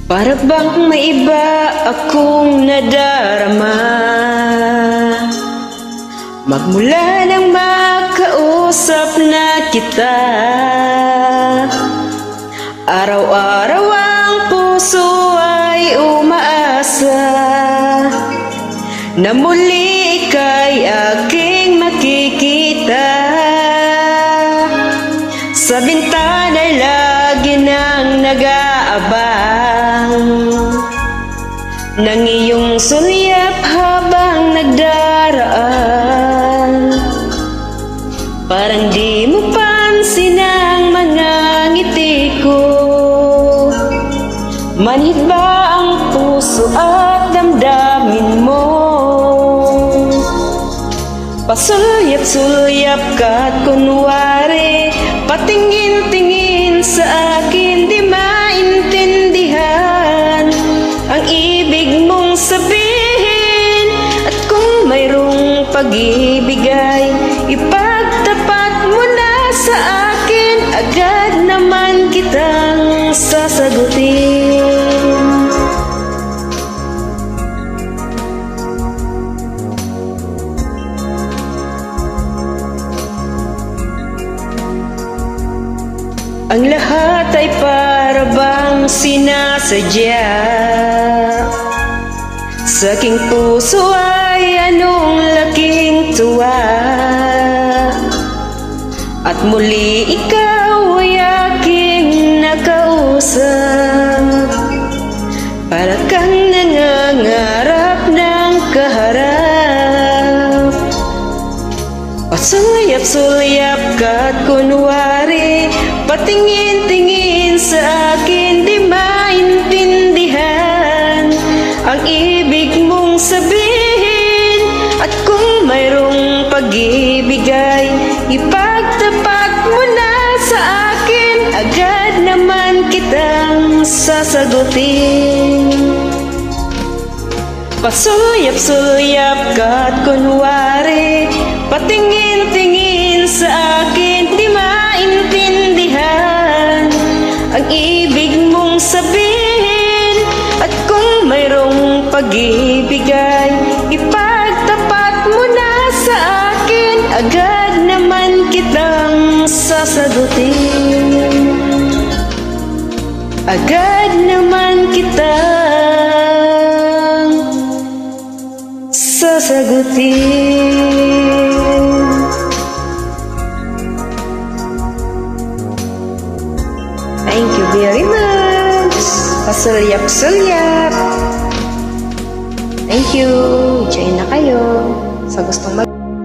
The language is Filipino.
Para bang may iba akong nadarama, magmula nang makausap na kita. Araw-araw ang puso ay umaasa na muli ika'y aking makikita. Sa bintana'y lagi nang nag-aabang ng iyong sulyap habang nagdaraan. Parang di mo pansin ang mga ngiti ko. Manhid ba ang puso at damdamin mo? Pasulyap-sulyap ka't kunwari, patingin-tingin sa akin, di maintindihan ang ibig mong sabihin. At kung mayroong pag-ibig ay ipagtapat mo na sa akin, agad naman kitang sasagutin. Ang lahat ay para bang sinasadya. Sa aking puso ay anong laking tuwa, at muli ikaw ay aking nakausap. Para kang nangangarap ng kaharap. Pasulyap-sulyap ka't kunwari, patingin-tingin sa akin, di maintindihan ang ibig mong sabihin. At kung mayroong pag-ibig ay ipagtapat mo na sa akin, agad naman kitang sasagutin. Pasulyap-sulyap ka't kunwari, patingin-tingin sa akin, di maintindihan ang ibig mong sabihin. At kung mayroong pag-ibig ay ipagtapat mo na sa akin, agad naman kitang sasagutin. Agad naman kitang sasagutin. Thank you very much. Pasulyap-sulyap. Thank you. Join na kayo sa gustong